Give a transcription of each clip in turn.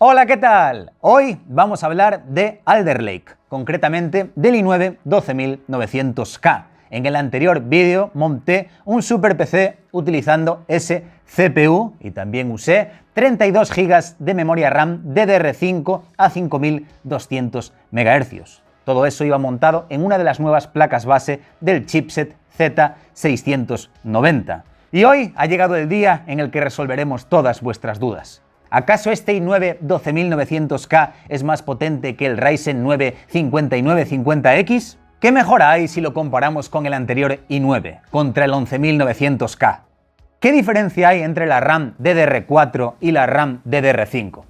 Hola, ¿qué tal? Hoy vamos a hablar de Alder Lake, concretamente del i9 12900K. En el anterior vídeo monté un super PC utilizando ese CPU y también usé 32 GB de memoria RAM DDR5 a 5200 MHz. Todo eso iba montado en una de las nuevas placas base del chipset Z690. Y hoy ha llegado el día en el que resolveremos todas vuestras dudas. ¿Acaso este i9 12900K es más potente que el Ryzen 9 5950X? ¿Qué mejora hay si lo comparamos con el anterior i9, contra el 11900K? ¿Qué diferencia hay entre la RAM DDR4 y la RAM DDR5?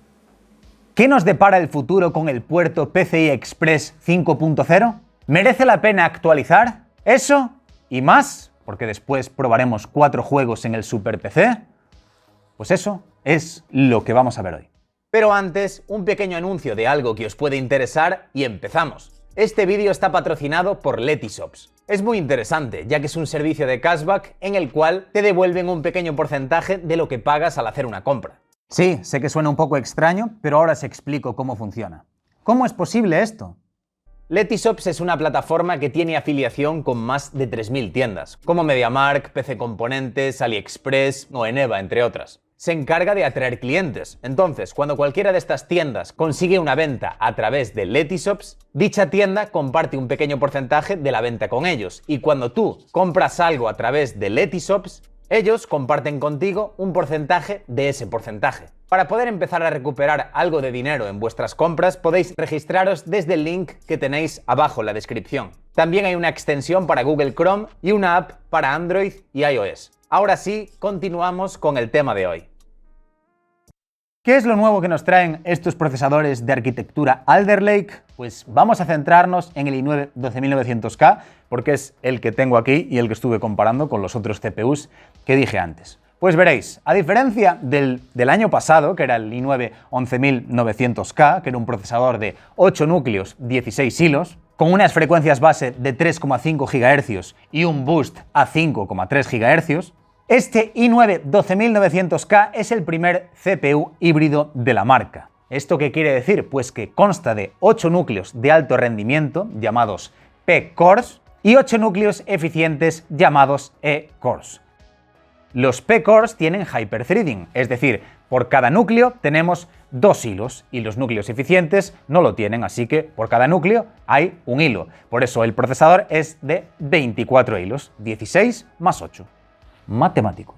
¿Qué nos depara el futuro con el puerto PCI Express 5.0? ¿Merece la pena actualizar? ¿Eso y más? Porque después probaremos 4 juegos en el Super PC. Pues eso es lo que vamos a ver hoy. Pero antes, un pequeño anuncio de algo que os puede interesar y empezamos. Este vídeo está patrocinado por Letyshops. Es muy interesante, ya que es un servicio de cashback en el cual te devuelven un pequeño porcentaje de lo que pagas al hacer una compra. Sí, sé que suena un poco extraño, pero ahora os explico cómo funciona. ¿Cómo es posible esto? Letyshops es una plataforma que tiene afiliación con más de 3000 tiendas, como MediaMarkt, PC Componentes, AliExpress o Eneva, entre otras. Se encarga de atraer clientes. Entonces, cuando cualquiera de estas tiendas consigue una venta a través de Letyshops, dicha tienda comparte un pequeño porcentaje de la venta con ellos. Y cuando tú compras algo a través de Letyshops, ellos comparten contigo un porcentaje de ese porcentaje. Para poder empezar a recuperar algo de dinero en vuestras compras, podéis registraros desde el link que tenéis abajo en la descripción. También hay una extensión para Google Chrome y una app para Android y iOS. Ahora sí, continuamos con el tema de hoy. ¿Qué es lo nuevo que nos traen estos procesadores de arquitectura Alder Lake? Pues vamos a centrarnos en el i9 12900K, porque es el que tengo aquí y el que estuve comparando con los otros CPUs que dije antes. Pues veréis, a diferencia del año pasado, que era el i9 11900K, que era un procesador de 8 núcleos, 16 hilos, con unas frecuencias base de 3,5 GHz y un boost a 5,3 GHz, este i9 12900K es el primer CPU híbrido de la marca. ¿Esto qué quiere decir? Pues que consta de 8 núcleos de alto rendimiento, llamados P-Cores, y 8 núcleos eficientes, llamados E-Cores. Los P-Cores tienen hyperthreading, es decir, por cada núcleo tenemos 2 hilos, y los núcleos eficientes no lo tienen, así que por cada núcleo hay un hilo. Por eso el procesador es de 24 hilos, 16 más 8. Matemático.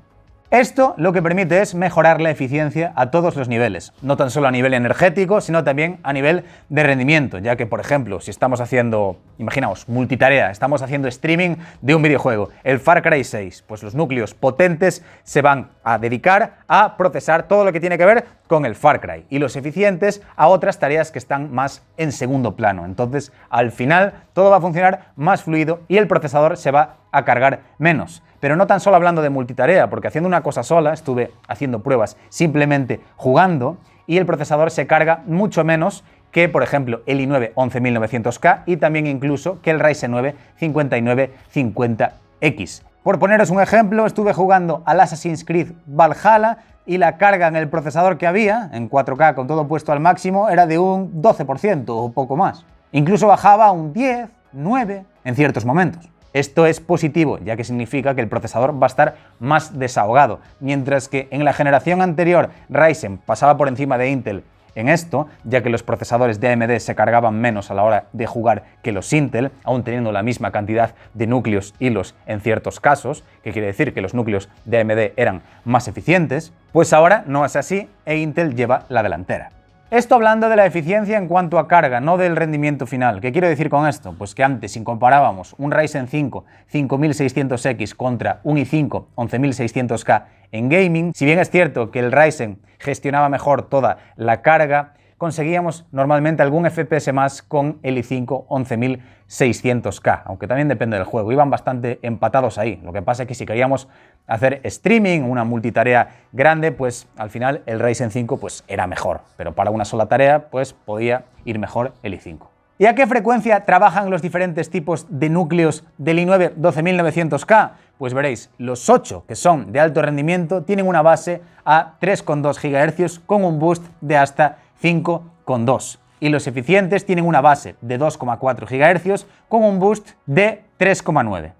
Esto lo que permite es mejorar la eficiencia a todos los niveles, no tan solo a nivel energético, sino también a nivel de rendimiento, ya que, por ejemplo, si estamos haciendo, imaginaos, multitarea, estamos haciendo streaming de un videojuego, el Far Cry 6, pues los núcleos potentes se van a dedicar a procesar todo lo que tiene que ver con el Far Cry y los eficientes a otras tareas que están más en segundo plano. Entonces, al final, todo va a funcionar más fluido y el procesador se va a cargar menos. Pero no tan solo hablando de multitarea, porque haciendo una cosa sola, estuve haciendo pruebas simplemente jugando, y el procesador se carga mucho menos que, por ejemplo, el i9 11900K y también incluso que el Ryzen 9 5950X. Por poneros un ejemplo, estuve jugando al Assassin's Creed Valhalla y la carga en el procesador que había, en 4K con todo puesto al máximo, era de un 12% o poco más. Incluso bajaba a un 10, 9 en ciertos momentos. Esto es positivo, ya que significa que el procesador va a estar más desahogado, mientras que en la generación anterior Ryzen pasaba por encima de Intel en esto, ya que los procesadores de AMD se cargaban menos a la hora de jugar que los Intel, aún teniendo la misma cantidad de núcleos hilos en ciertos casos, que quiere decir que los núcleos de AMD eran más eficientes, pues ahora no es así e Intel lleva la delantera. Esto hablando de la eficiencia en cuanto a carga, no del rendimiento final. ¿Qué quiero decir con esto? Pues que antes, si comparábamos un Ryzen 5 5600X contra un i5 11600K en gaming, si bien es cierto que el Ryzen gestionaba mejor toda la carga, conseguíamos normalmente algún FPS más con el i5 11600K, aunque también depende del juego, iban bastante empatados ahí. Lo que pasa es que si queríamos hacer streaming, una multitarea grande, pues al final el Ryzen 5 pues era mejor, pero para una sola tarea pues podía ir mejor el i5. ¿Y a qué frecuencia trabajan los diferentes tipos de núcleos del i9 12900K? Pues veréis, los 8 que son de alto rendimiento tienen una base a 3,2 GHz con un boost de hasta 5,2. Y los eficientes tienen una base de 2,4 GHz con un boost de 3,9.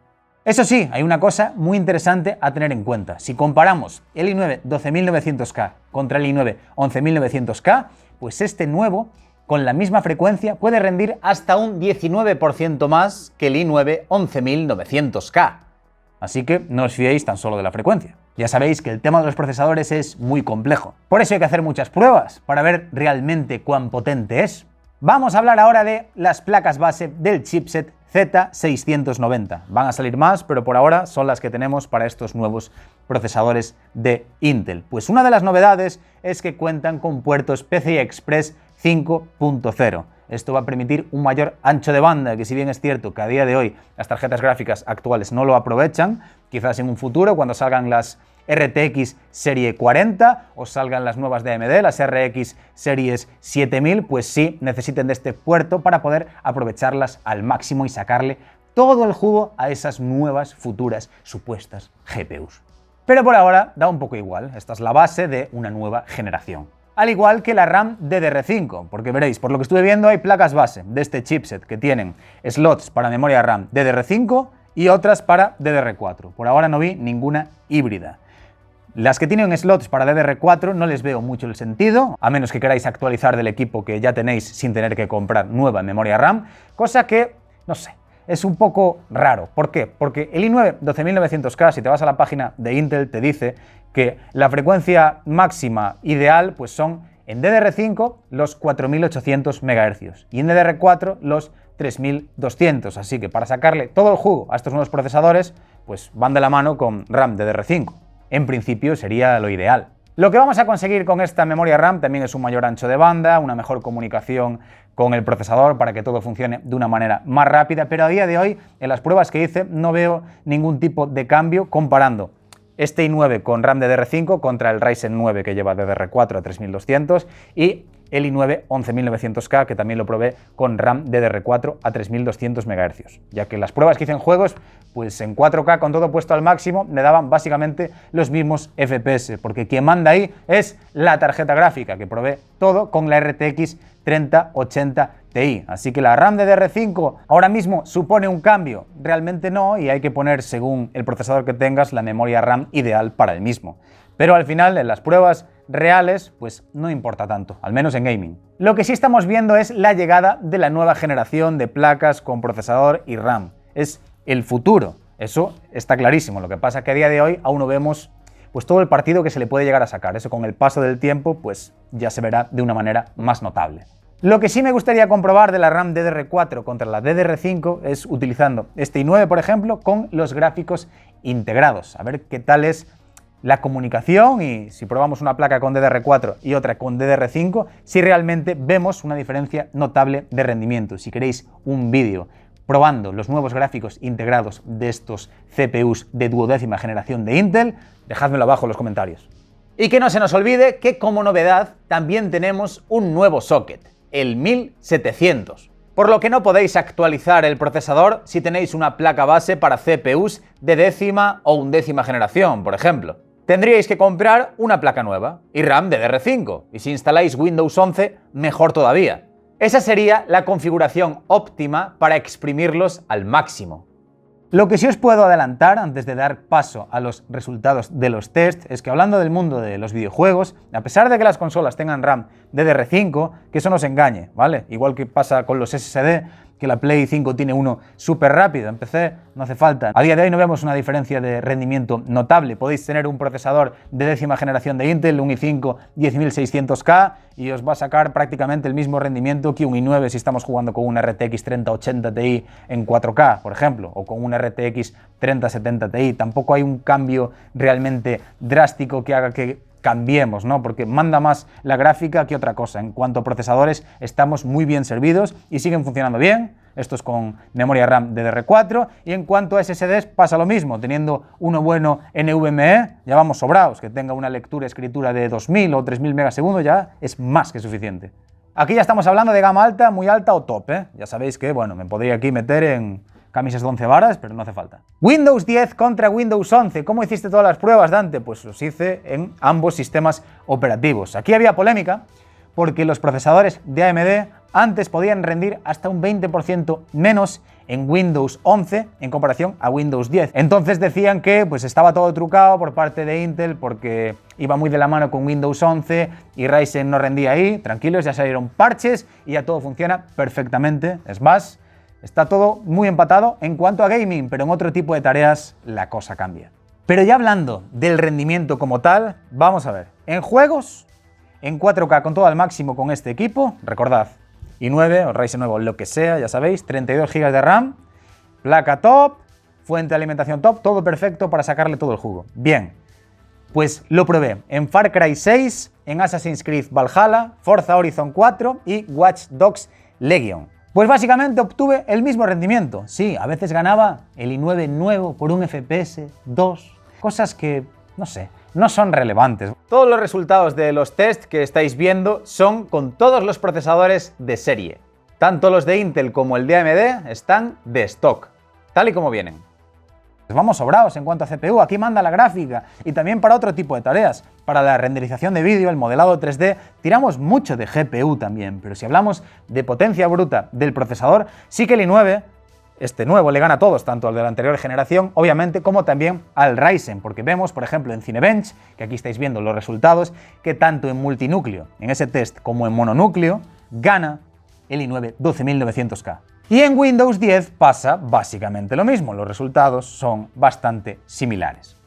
Eso sí, hay una cosa muy interesante a tener en cuenta. Si comparamos el i9 12900K contra el i9 11900K, pues este nuevo, con la misma frecuencia, puede rendir hasta un 19% más que el i9 11900K. Así que no os fiéis tan solo de la frecuencia. Ya sabéis que el tema de los procesadores es muy complejo. Por eso hay que hacer muchas pruebas para ver realmente cuán potente es. Vamos a hablar ahora de las placas base del chipset Z690. Van a salir más, pero por ahora son las que tenemos para estos nuevos procesadores de Intel. Pues una de las novedades es que cuentan con puertos PCI Express 5.0. Esto va a permitir un mayor ancho de banda, que si bien es cierto que a día de hoy las tarjetas gráficas actuales no lo aprovechan, quizás en un futuro cuando salgan las RTX serie 40 o salgan las nuevas de AMD, las RX series 7000, pues sí necesiten de este puerto para poder aprovecharlas al máximo y sacarle todo el jugo a esas nuevas futuras supuestas GPUs. Pero por ahora da un poco igual, esta es la base de una nueva generación. Al igual que la RAM DDR5, porque veréis, por lo que estuve viendo hay placas base de este chipset que tienen slots para memoria RAM DDR5 y otras para DDR4. Por ahora no vi ninguna híbrida. Las que tienen slots para DDR4 no les veo mucho el sentido, a menos que queráis actualizar del equipo que ya tenéis sin tener que comprar nueva memoria RAM, cosa que, no sé, es un poco raro. ¿Por qué? Porque el i9 12900K, si te vas a la página de Intel, te dice que la frecuencia máxima ideal pues son en DDR5 los 4800 MHz y en DDR4 los 3200, así que para sacarle todo el jugo a estos nuevos procesadores pues van de la mano con RAM DDR5. En principio sería lo ideal. Lo que vamos a conseguir con esta memoria RAM también es un mayor ancho de banda, una mejor comunicación con el procesador para que todo funcione de una manera más rápida, pero a día de hoy, en las pruebas que hice, no veo ningún tipo de cambio comparando este i9 con RAM DDR5 contra el Ryzen 9 que lleva DDR4 a 3200 y el i9 11900K que también lo probé con RAM DDR4 a 3200 MHz, ya que las pruebas que hice en juegos, pues en 4K con todo puesto al máximo me daban básicamente los mismos FPS, porque quien manda ahí es la tarjeta gráfica, que probé todo con la RTX 3080 Ti. Así que la RAM DDR5 ahora mismo supone un cambio, realmente no, y hay que poner según el procesador que tengas la memoria RAM ideal para el mismo. Pero al final en las pruebas reales pues no importa tanto, al menos en gaming. Lo que sí estamos viendo es la llegada de la nueva generación de placas con procesador y RAM. Es el futuro, eso está clarísimo. Lo que pasa es que a día de hoy aún no vemos pues todo el partido que se le puede llegar a sacar. Eso con el paso del tiempo pues ya se verá de una manera más notable. Lo que sí me gustaría comprobar de la RAM DDR4 contra la DDR5 es utilizando este i9, por ejemplo, con los gráficos integrados. A ver qué tal es la comunicación y si probamos una placa con DDR4 y otra con DDR5, si realmente vemos una diferencia notable de rendimiento. Si queréis un vídeo probando los nuevos gráficos integrados de estos CPUs de 12ª generación de Intel, dejádmelo abajo en los comentarios. Y que no se nos olvide que como novedad también tenemos un nuevo socket, el 1700. Por lo que no podéis actualizar el procesador si tenéis una placa base para CPUs de 10ª o 11ª generación, por ejemplo. Tendríais que comprar una placa nueva y RAM DDR5, y si instaláis Windows 11, mejor todavía. Esa sería la configuración óptima para exprimirlos al máximo. Lo que sí os puedo adelantar antes de dar paso a los resultados de los tests es que hablando del mundo de los videojuegos, a pesar de que las consolas tengan RAM DDR5, que eso no os engañe, ¿vale? Igual que pasa con los SSD, que la Play 5 tiene uno súper rápido, en PC no hace falta. A día de hoy no vemos una diferencia de rendimiento notable. Podéis tener un procesador de 10ª generación de Intel, un i5 10600K, y os va a sacar prácticamente el mismo rendimiento que un i9 si estamos jugando con una RTX 3080 Ti en 4K, por ejemplo, o con una RTX 3070 Ti. Tampoco hay un cambio realmente drástico que haga que cambiemos, ¿no? Porque manda más la gráfica que otra cosa. En cuanto a procesadores, estamos muy bien servidos y siguen funcionando bien. Esto es con memoria RAM DDR4. Y en cuanto a SSDs, pasa lo mismo. Teniendo uno bueno NVMe, ya vamos sobrados. Que tenga una lectura-escritura de 2000 o 3000 megasegundos ya es más que suficiente. Aquí ya estamos hablando de gama alta, muy alta o top, ¿eh? Ya sabéis que, bueno, me podría aquí meter en camisas de 11 varas, pero no hace falta. Windows 10 contra Windows 11. ¿Cómo hiciste todas las pruebas, Dante? Pues los hice en ambos sistemas operativos. Aquí había polémica, porque los procesadores de AMD antes podían rendir hasta un 20% menos en Windows 11 en comparación a Windows 10. Entonces decían que pues estaba todo trucado por parte de Intel porque iba muy de la mano con Windows 11 y Ryzen no rendía ahí. Tranquilos, ya salieron parches y ya todo funciona perfectamente. Es más, está todo muy empatado en cuanto a gaming, pero en otro tipo de tareas la cosa cambia. Pero ya hablando del rendimiento como tal, vamos a ver. En juegos, en 4K con todo al máximo con este equipo, recordad, i9 o Ryzen 9 o lo que sea, ya sabéis, 32 GB de RAM, placa top, fuente de alimentación top, todo perfecto para sacarle todo el jugo. Bien, pues lo probé en Far Cry 6, en Assassin's Creed Valhalla, Forza Horizon 4 y Watch Dogs Legion. Pues básicamente obtuve el mismo rendimiento. Sí, a veces ganaba el i9 nuevo por un FPS 2, cosas que, no sé, no son relevantes. Todos los resultados de los tests que estáis viendo son con todos los procesadores de serie. Tanto los de Intel como el de AMD están de stock, tal y como vienen. Pues vamos sobrados en cuanto a CPU, aquí manda la gráfica y también para otro tipo de tareas. Para la renderización de vídeo, el modelado 3D, tiramos mucho de GPU también, pero si hablamos de potencia bruta del procesador, sí que el i9, este nuevo, le gana a todos, tanto al de la anterior generación, obviamente, como también al Ryzen, porque vemos, por ejemplo, en Cinebench, que aquí estáis viendo los resultados, que tanto en multinúcleo, en ese test, como en mononúcleo, gana el i9 12900K. Y en Windows 10 pasa básicamente lo mismo, los resultados son bastante similares.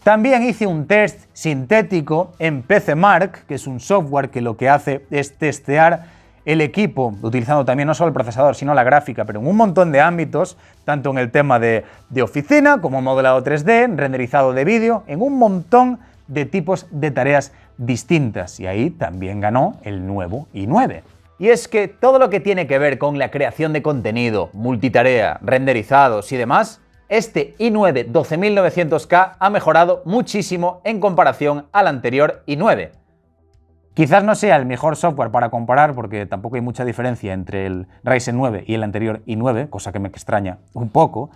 También hice un test sintético en PCMark, que es un software que lo que hace es testear el equipo, utilizando también no solo el procesador, sino la gráfica, pero en un montón de ámbitos, tanto en el tema de oficina, como modelado 3D, renderizado de vídeo, en un montón de tipos de tareas distintas. Y ahí también ganó el nuevo i9. Y es que todo lo que tiene que ver con la creación de contenido, multitarea, renderizados y demás, este i9 12900K ha mejorado muchísimo en comparación al anterior i9. Quizás no sea el mejor software para comparar porque tampoco hay mucha diferencia entre el Ryzen 9 y el anterior i9, cosa que me extraña un poco.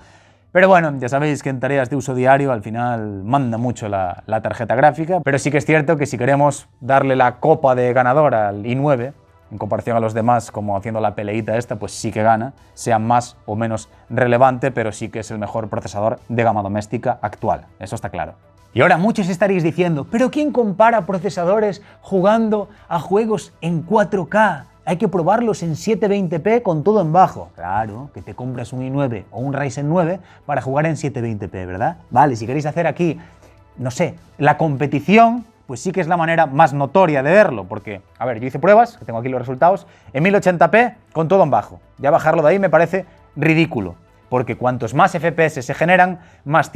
Pero bueno, ya sabéis que en tareas de uso diario al final manda mucho la tarjeta gráfica, pero sí que es cierto que si queremos darle la copa de ganador al i9, en comparación a los demás, como haciendo la peleita esta, pues sí que gana, sea más o menos relevante, pero sí que es el mejor procesador de gama doméstica actual, eso está claro. Y ahora muchos estaréis diciendo, ¿pero quién compara procesadores jugando a juegos en 4K? Hay que probarlos en 720p con todo en bajo. Claro, que te compras un i9 o un Ryzen 9 para jugar en 720p, ¿verdad? Vale, si queréis hacer aquí, no sé, la competición, pues sí que es la manera más notoria de verlo, porque, a ver, yo hice pruebas, que tengo aquí los resultados, en 1080p con todo en bajo. Ya bajarlo de ahí me parece ridículo, porque cuantos más FPS se generan, más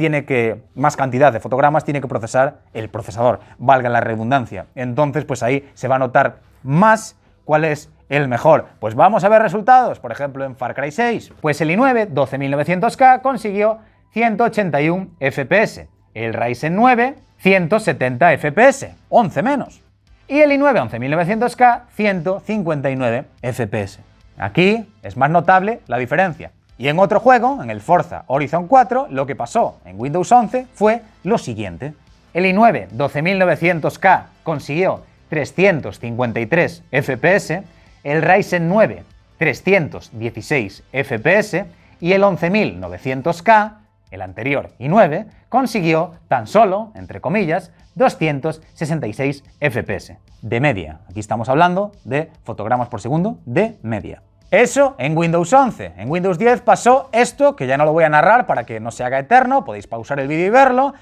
cantidad de fotogramas tiene que procesar el procesador, valga la redundancia. Entonces, pues ahí se va a notar más cuál es el mejor. Pues vamos a ver resultados, por ejemplo, en Far Cry 6. Pues el i9 12900K consiguió 181 FPS, el Ryzen 9 170 FPS, 11 menos. Y el i9 11900K 159 FPS. Aquí es más notable la diferencia. Y en otro juego, en el Forza Horizon 4, lo que pasó en Windows 11 fue lo siguiente. El i9 12900K consiguió 353 FPS, el Ryzen 9 316 FPS y el 11900K, el anterior i9, consiguió tan solo, entre comillas, 266 FPS de media. Aquí estamos hablando de fotogramas por segundo de media. Eso en Windows 11. En Windows 10 pasó esto, que ya no lo voy a narrar para que no se haga eterno, podéis pausar el vídeo y verlo.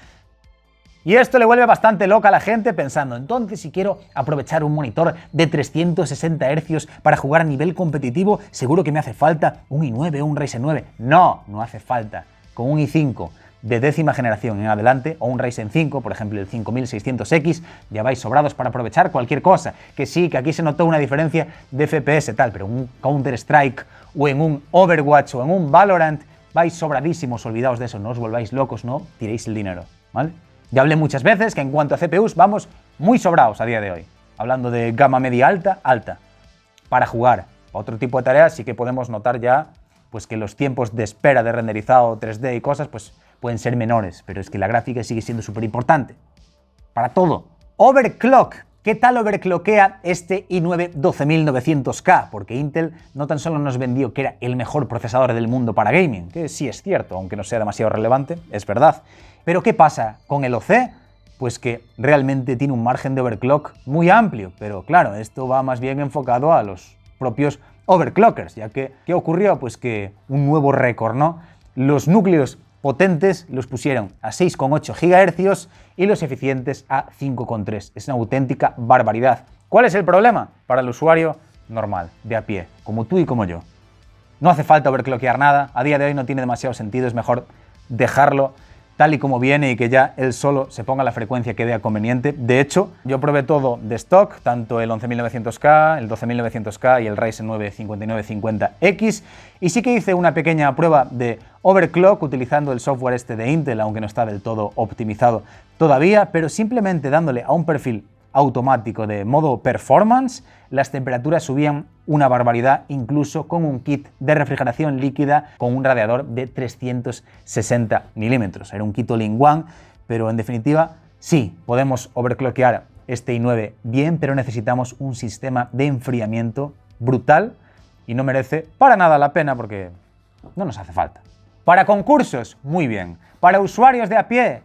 Y esto le vuelve bastante loca a la gente pensando, entonces si quiero aprovechar un monitor de 360 Hz para jugar a nivel competitivo, seguro que me hace falta un i9 o un Ryzen 9. No, no hace falta. Con un i5 de 10ª generación en adelante o un Ryzen 5, por ejemplo el 5600X, ya vais sobrados para aprovechar cualquier cosa. Que sí, que aquí se notó una diferencia de FPS tal, pero en un Counter-Strike o en un Overwatch o en un Valorant vais sobradísimos, olvidaos de eso, no os volváis locos, no tiréis el dinero, ¿vale? Ya hablé muchas veces que en cuanto a CPUs vamos muy sobrados a día de hoy, hablando de gama media alta. Para jugar a otro tipo de tareas sí que podemos notar ya pues que los tiempos de espera de renderizado 3D y cosas pues pueden ser menores, pero es que la gráfica sigue siendo súper importante. Para todo. Overclock. ¿Qué tal overclockea este i9 12900K? Porque Intel no tan solo nos vendió que era el mejor procesador del mundo para gaming, que sí es cierto, aunque no sea demasiado relevante, es verdad. Pero ¿qué pasa con el OC? Pues que realmente tiene un margen de overclock muy amplio, pero claro, esto va más bien enfocado a los propios overclockers, ya que ¿qué ocurrió? Pues que un nuevo récord, ¿no? Los núcleos potentes los pusieron a 6,8 GHz y los eficientes a 5,3. Es una auténtica barbaridad. ¿Cuál es el problema? Para el usuario normal, de a pie, como tú y como yo. No hace falta overclockear nada, a día de hoy no tiene demasiado sentido, es mejor dejarlo tal y como viene y que ya él solo se ponga la frecuencia que vea conveniente. De hecho, yo probé todo de stock, tanto el 11900K, el 12900K y el Ryzen 9 5950X, y sí que hice una pequeña prueba de overclock utilizando el software este de Intel, aunque no está del todo optimizado todavía, pero simplemente dándole a un perfil automático de modo performance, las temperaturas subían una barbaridad, incluso con un kit de refrigeración líquida con un radiador de 360 milímetros. Era un kit all-in-one, pero en definitiva sí, podemos overclockear este i9 bien, pero necesitamos un sistema de enfriamiento brutal y no merece para nada la pena porque no nos hace falta. Para concursos, muy bien. Para usuarios de a pie,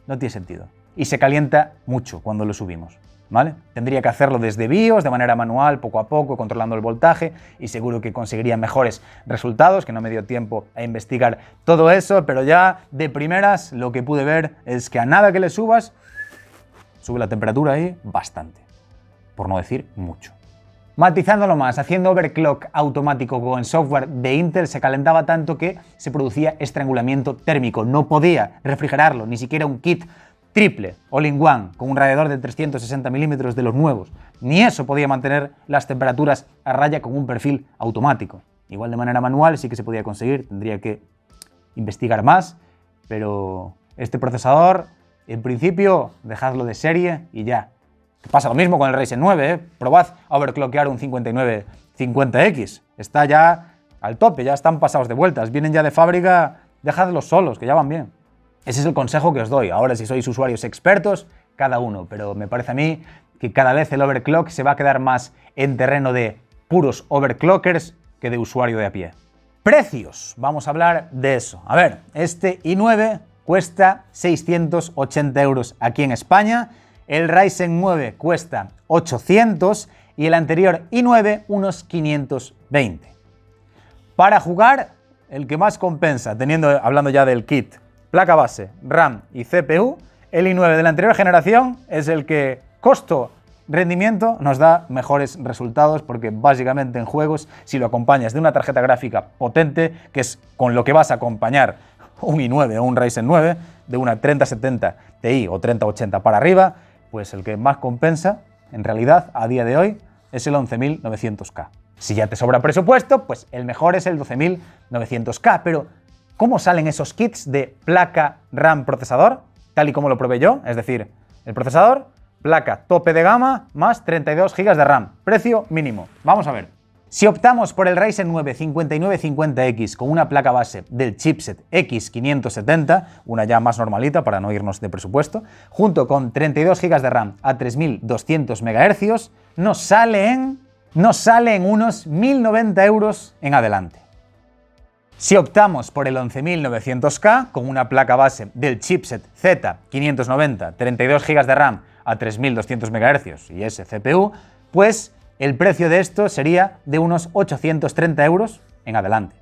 no tiene sentido. Y se calienta mucho cuando lo subimos, ¿vale? Tendría que hacerlo desde BIOS, de manera manual, poco a poco, controlando el voltaje, y seguro que conseguiría mejores resultados, que no me dio tiempo a investigar todo eso, pero ya de primeras lo que pude ver es que a nada que le subas, sube la temperatura ahí bastante, por no decir mucho. Matizándolo más, haciendo overclock automático con el software de Intel se calentaba tanto que se producía estrangulamiento térmico, no podía refrigerarlo, ni siquiera un kit triple, all-in-one, con un radiador de 360 milímetros de los nuevos. Ni eso podía mantener las temperaturas a raya con un perfil automático. Igual de manera manual sí que se podía conseguir, tendría que investigar más, pero este procesador, en principio, dejadlo de serie y ya. Pasa lo mismo con el Ryzen 9, ¿eh? Probad a overclockear un 5950X. Está ya al tope, ya están pasados de vueltas, vienen ya de fábrica, dejadlos solos, que ya van bien. Ese es el consejo que os doy. Ahora, si sois usuarios expertos, cada uno, pero me parece a mí que cada vez el overclock se va a quedar más en terreno de puros overclockers que de usuario de a pie. Precios, vamos a hablar de eso. A ver, este i9 cuesta 680 euros aquí en España, el Ryzen 9 cuesta 800 y el anterior i9 unos 520. Para jugar, el que más compensa, hablando ya del kit, placa base, RAM y CPU, el i9 de la anterior generación es el que costo-rendimiento nos da mejores resultados porque básicamente en juegos, si lo acompañas de una tarjeta gráfica potente, que es con lo que vas a acompañar un i9 o un Ryzen 9, de una 3070 Ti o 3080 para arriba, pues el que más compensa, en realidad, a día de hoy, es el 11900K. Si ya te sobra presupuesto, pues el mejor es el 12900K, pero ¿cómo salen esos kits de placa RAM procesador? Tal y como lo probé yo, es decir, el procesador, placa tope de gama más 32 GB de RAM, precio mínimo. Vamos a ver. Si optamos por el Ryzen 9 5950X con una placa base del chipset X570, una ya más normalita para no irnos de presupuesto, junto con 32 GB de RAM a 3200 MHz, nos sale en unos 1090 euros en adelante. Si optamos por el 11900K con una placa base del chipset Z590, 32 GB de RAM a 3200 MHz y ese CPU, pues el precio de esto sería de unos 830 euros en adelante.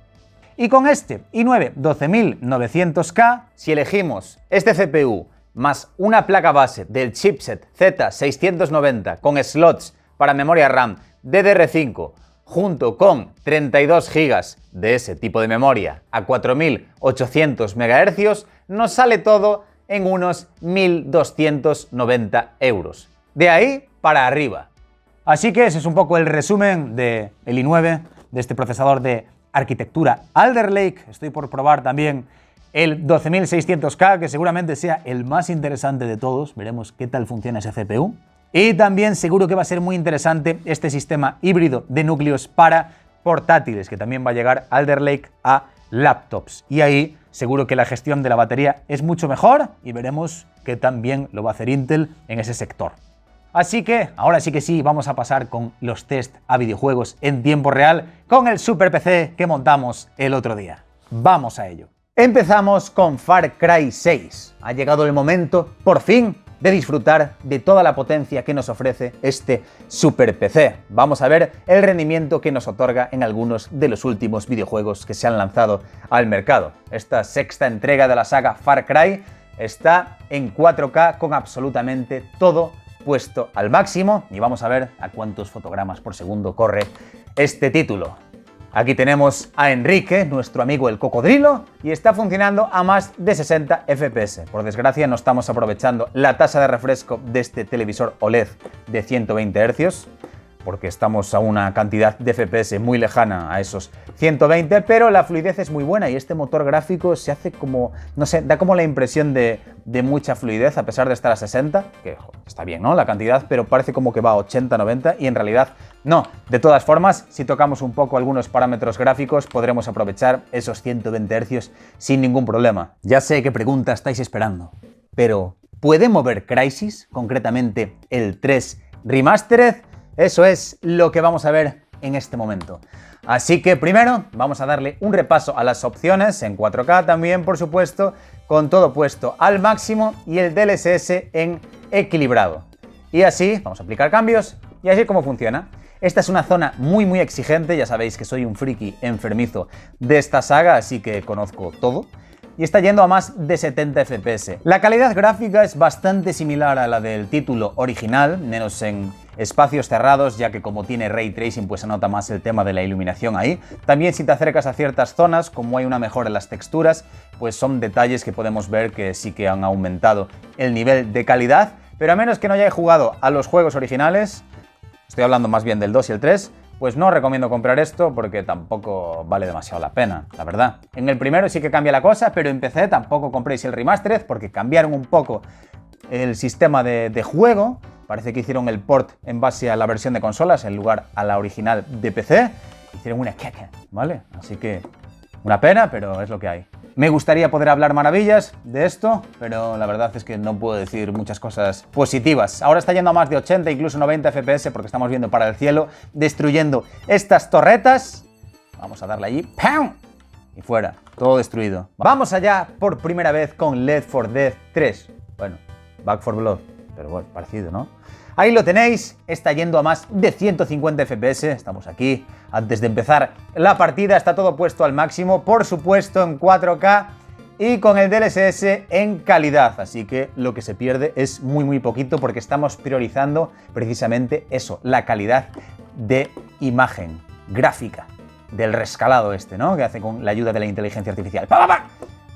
Y con este i9 12900K, si elegimos este CPU más una placa base del chipset Z690 con slots para memoria RAM DDR5 junto con 32 GB de ese tipo de memoria a 4800 MHz, nos sale todo en unos 1290 euros. De ahí para arriba. Así que ese es un poco el resumen del i9, de este procesador de arquitectura Alder Lake. Estoy por probar también el 12600K, que seguramente sea el más interesante de todos. Veremos qué tal funciona ese CPU. Y también seguro que va a ser muy interesante este sistema híbrido de núcleos para portátiles, que también va a llegar Alder Lake a laptops. Y ahí seguro que la gestión de la batería es mucho mejor y veremos que también lo va a hacer Intel en ese sector. Así que, ahora sí que sí, vamos a pasar con los test a videojuegos en tiempo real con el super PC que montamos el otro día. Vamos a ello. Empezamos con Far Cry 6. Ha llegado el momento, por fin, de disfrutar de toda la potencia que nos ofrece este super PC. Vamos a ver el rendimiento que nos otorga en algunos de los últimos videojuegos que se han lanzado al mercado. Esta sexta entrega de la saga Far Cry está en 4K con absolutamente todo puesto al máximo y vamos a ver a cuántos fotogramas por segundo corre este título. Aquí tenemos a Enrique, nuestro amigo el cocodrilo, y está funcionando a más de 60 FPS. Por desgracia no estamos aprovechando la tasa de refresco de este televisor OLED de 120 Hz, porque estamos a una cantidad de FPS muy lejana a esos 120, pero la fluidez es muy buena y este motor gráfico se hace como, no sé, da como la impresión de mucha fluidez a pesar de estar a 60, que está bien, ¿no? La cantidad, pero parece como que va a 80, 90 y en realidad no. De todas formas, si tocamos un poco algunos parámetros gráficos, podremos aprovechar esos 120 Hz sin ningún problema. Ya sé qué pregunta estáis esperando, pero ¿puede mover Crysis, concretamente el 3 Remastered? Eso es lo que vamos a ver en este momento. Así que primero vamos a darle un repaso a las opciones en 4K también, por supuesto, con todo puesto al máximo y el DLSS en equilibrado. Y así vamos a aplicar cambios y así es como funciona. Esta es una zona muy exigente, ya sabéis que soy un friki enfermizo de esta saga, así que conozco todo. Y está yendo a más de 70 FPS. La calidad gráfica es bastante similar a la del título original, menos en espacios cerrados, ya que como tiene Ray Tracing pues se nota más el tema de la iluminación ahí. También si te acercas a ciertas zonas, como hay una mejora en las texturas, pues son detalles que podemos ver que sí que han aumentado el nivel de calidad, pero a menos que no hayáis jugado a los juegos originales, estoy hablando más bien del 2 y el 3, pues no os recomiendo comprar esto porque tampoco vale demasiado la pena, la verdad. En el primero sí que cambia la cosa, pero en PC tampoco compréis el Remastered porque cambiaron un poco el sistema de juego. Parece que hicieron el port en base a la versión de consolas en lugar a la original de PC. Hicieron una caca, ¿vale? Así que una pena, pero es lo que hay. Me gustaría poder hablar maravillas de esto, pero la verdad es que no puedo decir muchas cosas positivas. Ahora está yendo a más de 80, incluso 90 FPS porque estamos viendo para el cielo, destruyendo estas torretas. Vamos a darle allí, ¡pam! Y fuera, todo destruido. Vamos allá por primera vez con Left 4 Dead 3. Bueno, Back 4 Blood, pero bueno, parecido, ¿no? Ahí lo tenéis, está yendo a más de 150 FPS, estamos aquí. Antes de empezar la partida está todo puesto al máximo, por supuesto en 4K y con el DLSS en calidad, así que lo que se pierde es muy poquito porque estamos priorizando precisamente eso, la calidad de imagen gráfica del rescalado este, ¿no? Que hace con la ayuda de la inteligencia artificial. ¡Pa, pa, pa!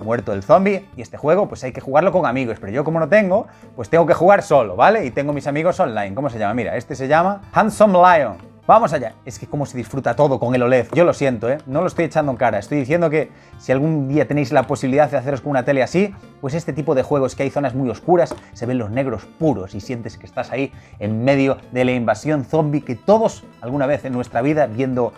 Muerto el zombie y este juego pues hay que jugarlo con amigos, pero yo como no tengo, pues tengo que jugar solo, ¿vale? Y tengo mis amigos online. ¿Cómo se llama? Mira, este se llama Handsome Lion. Vamos allá. Es que cómo se disfruta todo con el OLED. Yo lo siento, ¿eh? No lo estoy echando en cara. Estoy diciendo que si algún día tenéis la posibilidad de haceros con una tele así, pues este tipo de juegos que hay zonas muy oscuras, se ven los negros puros y sientes que estás ahí en medio de la invasión zombie que todos alguna vez en nuestra vida viendo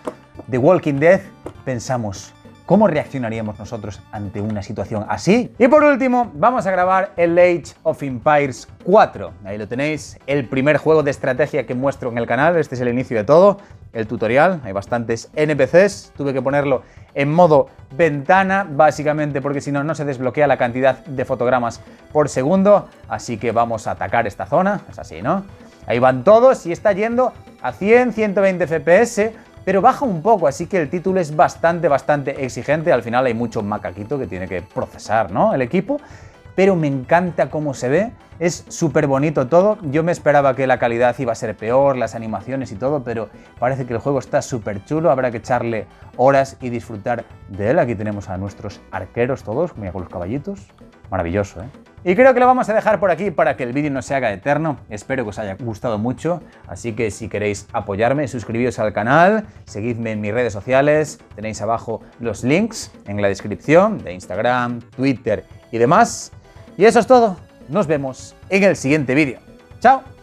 The Walking Dead pensamos: ¿cómo reaccionaríamos nosotros ante una situación así? Y por último, vamos a grabar el Age of Empires 4. Ahí lo tenéis, el primer juego de estrategia que muestro en el canal. Este es el inicio de todo, el tutorial. Hay bastantes NPCs. Tuve que ponerlo en modo ventana, básicamente porque si no, no se desbloquea la cantidad de fotogramas por segundo. Así que vamos a atacar esta zona. Es así, ¿no? Ahí van todos y está yendo a 100, 120 FPS. Pero baja un poco, así que el título es bastante exigente. Al final hay mucho macaquito que tiene que procesar, ¿no? El equipo. Pero me encanta cómo se ve, es súper bonito todo. Yo me esperaba que la calidad iba a ser peor, las animaciones y todo, pero parece que el juego está súper chulo. Habrá que echarle horas y disfrutar de él. Aquí tenemos a nuestros arqueros todos, mira, con los caballitos. Maravilloso, ¿eh? Y creo que lo vamos a dejar por aquí para que el vídeo no se haga eterno. Espero que os haya gustado mucho, así que si queréis apoyarme, suscribíos al canal, seguidme en mis redes sociales, tenéis abajo los links en la descripción de Instagram, Twitter y demás. Y eso es todo, nos vemos en el siguiente vídeo. ¡Chao!